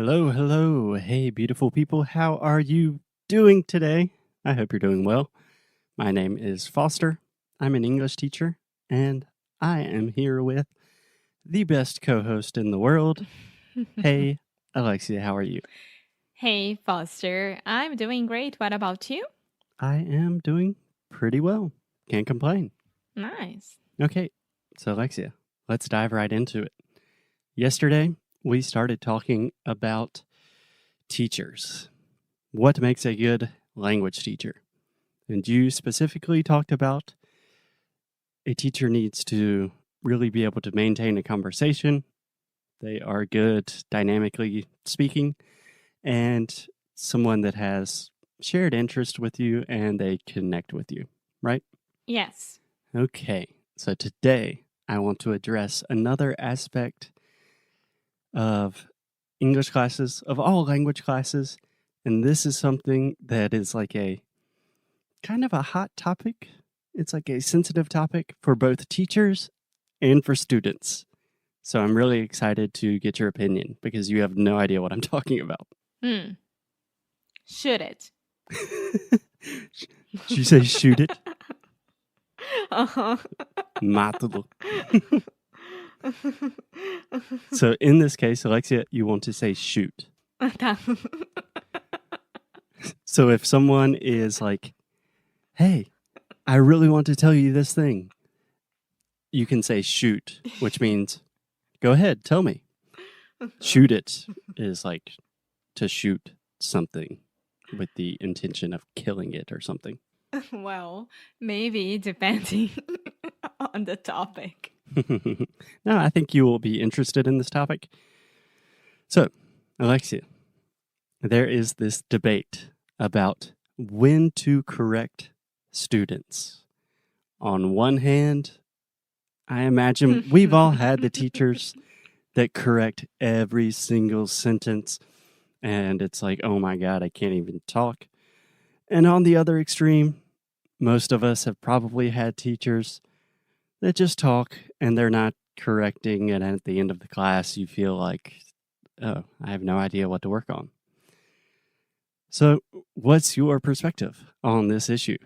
Hello, hello. Hey, beautiful people. How are you doing today? I hope you're doing well. My name is Foster. I'm an English teacher, and I am here with the best co host in the world. Hey, Alexia, how are you? Hey, Foster. I'm doing great. What about you? I am doing pretty well. Can't complain. Nice. Okay, so Alexia, let's dive right into it. Yesterday, we started talking about teachers. What makes a good language teacher? And you specifically talked about a teacher needs to really be able to maintain a conversation. They are good dynamically speaking, and someone that has shared interest with you and they connect with you, right? Yes. Okay, so today I want to address another aspect of English classes, of all language classes, and this is something that is like a kind of a hot topic. It's like a sensitive topic for both teachers and for students. So I'm really excited to get your opinion because you have no idea what I'm talking about. Hmm. Should it? Did you say shoot it? Uh-huh. Mátalo. So in this case, Alexia, you want to say shoot. So if someone is like, hey, I really want to tell you this thing, you can say shoot, which means go ahead, tell me. Shoot it is like to shoot something with the intention of killing it or something. Well, maybe depending on the topic. No, I think you will be interested in this topic. So, Alexia, there is this debate about when to correct students. On one hand, I imagine we've all had the teachers that correct every single sentence, and it's like, oh my God, I can't even talk. And on the other extreme, most of us have probably had teachers that just talk and they're not correcting. And at the end of the class, you feel like, oh, I have no idea what to work on. So, what's your perspective on this issue?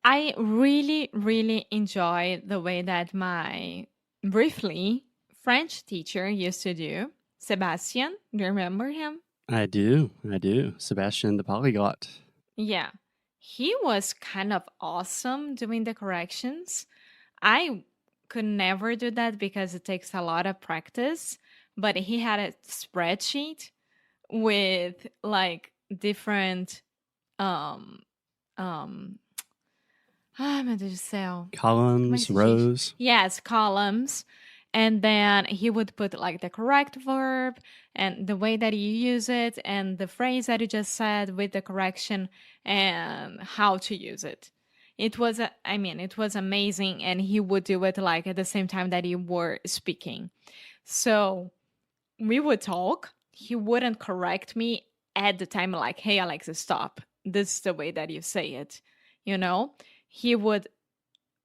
I really, really enjoy the way that my briefly French teacher used to do. Sebastian, do you remember him? I do. Sebastian the polyglot. Yeah. He was kind of awesome doing the corrections. I could never do that because it takes a lot of practice, but he had a spreadsheet with like different um um meu Deus do céu. Como é que Columns, se diz? rows. Yes, columns. And then he would put like the correct verb and the way that you use it and the phrase that you just said with the correction and how to use it. It was amazing. And he would do it like at the same time that you were speaking. So we would talk. He wouldn't correct me at the time, like, hey, Alexa, stop. This is the way that you say it. You know, he would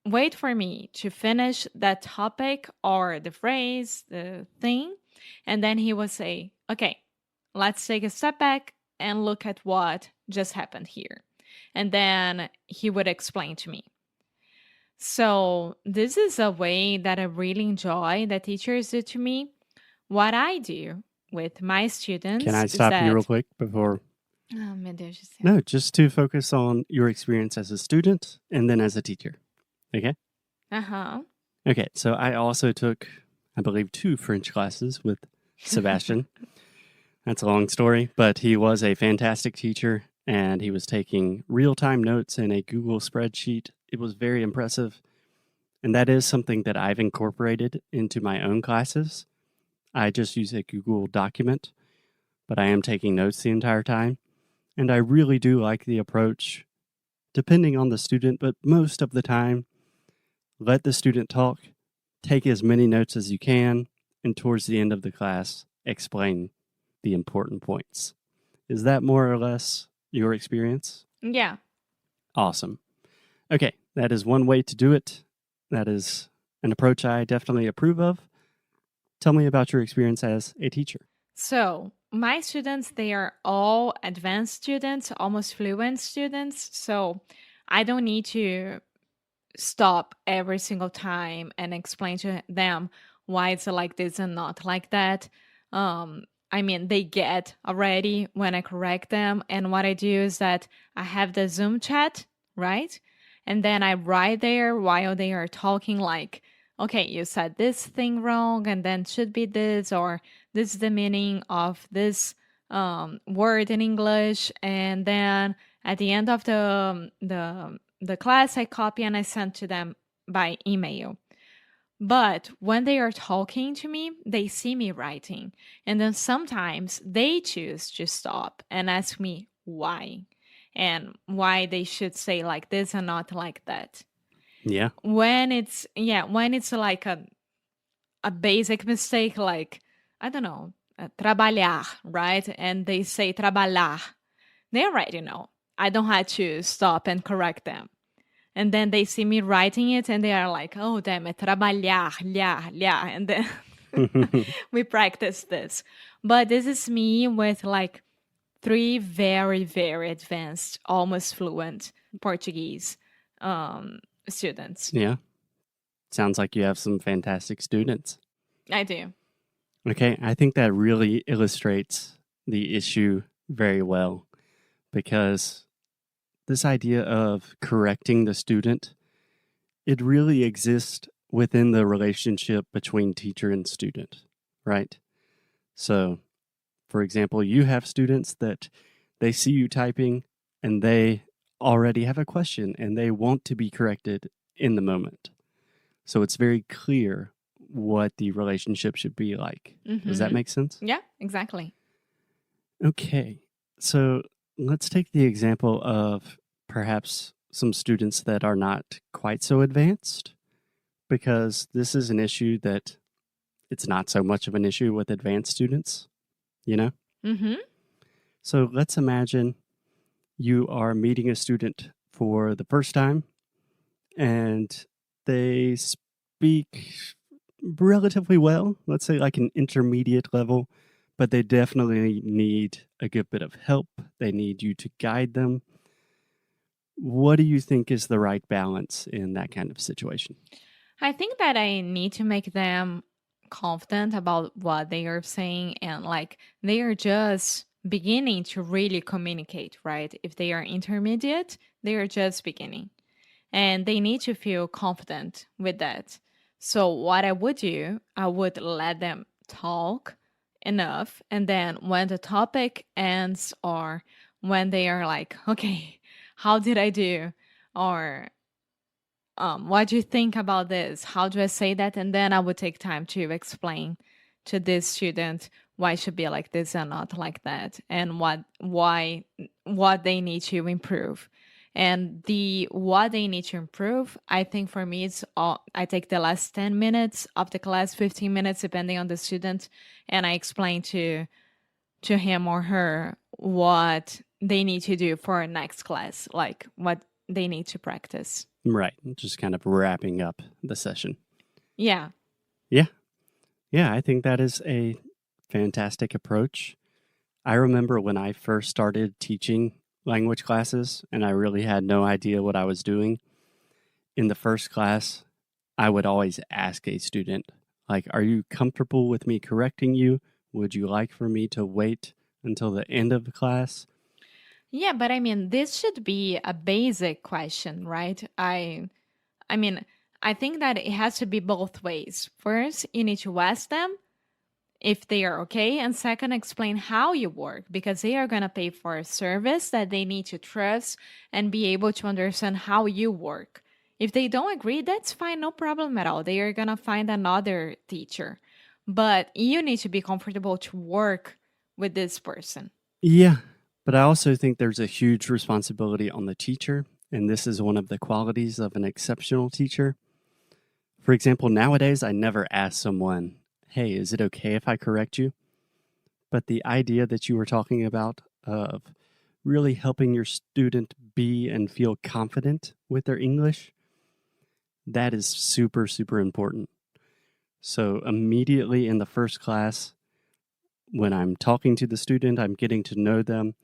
wait for me to finish that topic or the phrase, the thing. And then he would say, okay, let's take a step back and look at what just happened here. And then he would explain to me. So, this is a way that I really enjoy that teachers do to me. What I do with my Can students I is stop you real that, quick before? oh, meu Deus do céu. No, just to focus on your experience as a student and then as a teacher. Okay? Uh huh. Okay, so I also took, I believe, 2 French classes with Sebastian. That's a long story, but he was a fantastic teacher and he was taking real time notes in a Google spreadsheet. It was very impressive. And that is something that I've incorporated into my own classes. I just use a Google document, but I am taking notes the entire time. And I really do like the approach, depending on the student, but most of the time, let the student talk, take as many notes as you can, and towards the end of the class, explain the important points. Is that more or less your experience? Yeah. Awesome. Okay, that is one way to do it. That is an approach I definitely approve of. Tell me about your experience as a teacher. So, my students, they are all advanced students, almost fluent students. So I don't need to stop every single time and explain to them why it's like this and not like that. I mean, they get already when I correct them. And what I do is that I have the Zoom chat, right? And then I write there while they are talking, like, okay, you said this thing wrong, and then should be this, or this is the meaning of this word in English. And then at the end of the class, I copy and I send to them by email. But when they are talking to me, they see me writing. And then sometimes they choose to stop and ask me why and why they should say like this and not like that. Yeah. When it's like a basic mistake, like, I don't know, trabalhar, right? And they say trabalhar. They already know. I don't have to stop and correct them. And then they see me writing it and they are like, oh, damn it, trabalhar, lhar, lhar. And then we practice this. But this is me with like 3 very, very advanced, almost fluent Portuguese students. Yeah. Sounds like you have some fantastic students. I do. Okay, I think that really illustrates the issue very well, because this idea of correcting the student, it really exists within the relationship between teacher and student, right? So, for example, you have students that they see you typing and they already have a question and they want to be corrected in the moment. So it's very clear what the relationship should be like. Does that make sense? Yeah, exactly. Okay, so let's take the example of perhaps some students that are not quite so advanced, because this is an issue that it's not so much of an issue with advanced students, you know? Mm-hmm. So let's imagine you are meeting a student for the first time and they speak relatively well, let's say like an intermediate level, but they definitely need a good bit of help. They need you to guide them. What do you think is the right balance in that kind of situation? I think that I need to make them confident about what they are saying and like they are just beginning to really communicate, right? If they are intermediate, they are just beginning and they need to feel confident with that. So, what I would do, I would let them talk enough. And then when the topic ends, or when they are like, okay, how did I do? Or what do you think about this? How do I say that? And then I would take time to explain to this student why it should be like this and not like that, and what they need to improve. And the what they need to improve, I think for me, it's all, I take the last 10 minutes of the class, 15 minutes, depending on the student, and I explain to him or her what they need to do for next class, like what they need to practice. Right. Just kind of wrapping up the session. Yeah. Yeah. Yeah, I think that is a fantastic approach. I remember when I first started teaching language classes and I really had no idea what I was doing. In the first class, I would always ask a student, like, are you comfortable with me correcting you? Would you like for me to wait until the end of the class? Yeah, but I mean, this should be a basic question, right? I mean, I think that it has to be both ways. First, you need to ask them if they are okay, and second, explain how you work, because they are going to pay for a service that they need to trust and be able to understand how you work. If they don't agree, that's fine, no problem at all. They are going to find another teacher. But you need to be comfortable to work with this person. Yeah, but I also think there's a huge responsibility on the teacher, and this is one of the qualities of an exceptional teacher. For example, nowadays I never ask someone, hey, is it okay if I correct you? But the idea that you were talking about of really helping your student be and feel confident with their English, that is super, super important. So immediately in the first class, when I'm talking to the student, I'm getting to know them.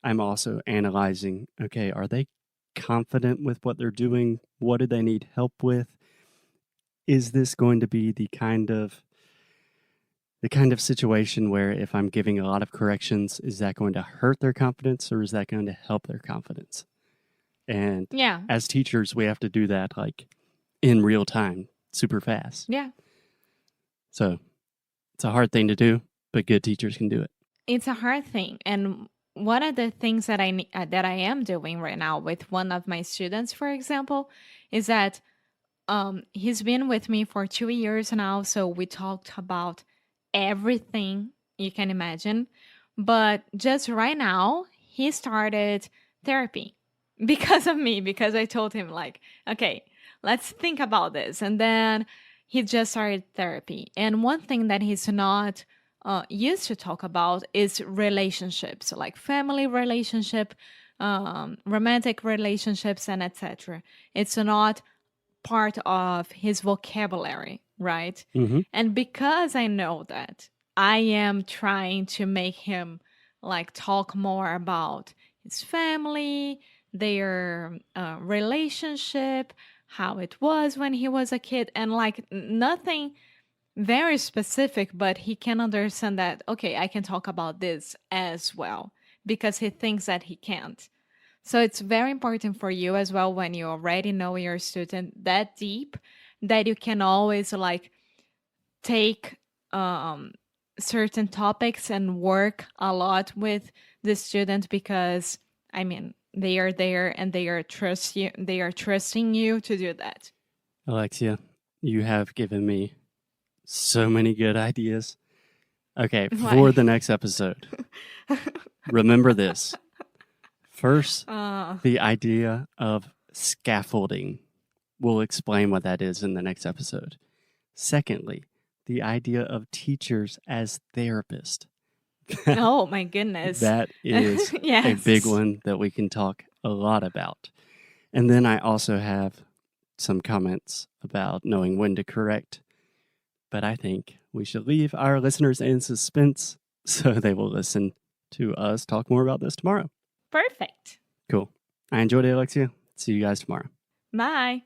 I'm also analyzing, okay, are they confident with what they're doing? What do they need help with? Is this going to be the kind of situation where if I'm giving a lot of corrections, is that going to hurt their confidence or is that going to help their confidence? And Yeah. as teachers, we have to do that like in real time, super fast. Yeah. So it's a hard thing to do, but good teachers can do it. It's a hard thing. And one of the things that I am doing right now with one of my students, for example, is that he's been with me for 2 years now. So we talked about everything you can imagine. But just right now, he started therapy because of me, because I told him, like, okay, let's think about this. And then he just started therapy. And one thing that he's not used to talk about is relationships, like family relationship, romantic relationships, and etc. It's not part of his vocabulary, right? Mm-hmm. And because I know that, I am trying to make him like talk more about his family, their relationship, how it was when he was a kid, and like nothing very specific, but he can understand that, okay, I can talk about this as well, because he thinks that he can't. So it's very important for you as well when you already know your student that deep that you can always like take certain topics and work a lot with the student, because I mean they are there and they are trusting you to do that. Alexia, you have given me so many good ideas. Okay, for Why? the next episode, remember this. First, the idea of scaffolding. We'll explain what that is in the next episode. Secondly, the idea of teachers as therapists. Oh my goodness. That is Yes. a big one that we can talk a lot about. And then I also have some comments about knowing when to correct. But I think we should leave our listeners in suspense so they will listen to us talk more about this tomorrow. Perfect. Cool. I enjoyed it, Alexia. See you guys tomorrow. Bye.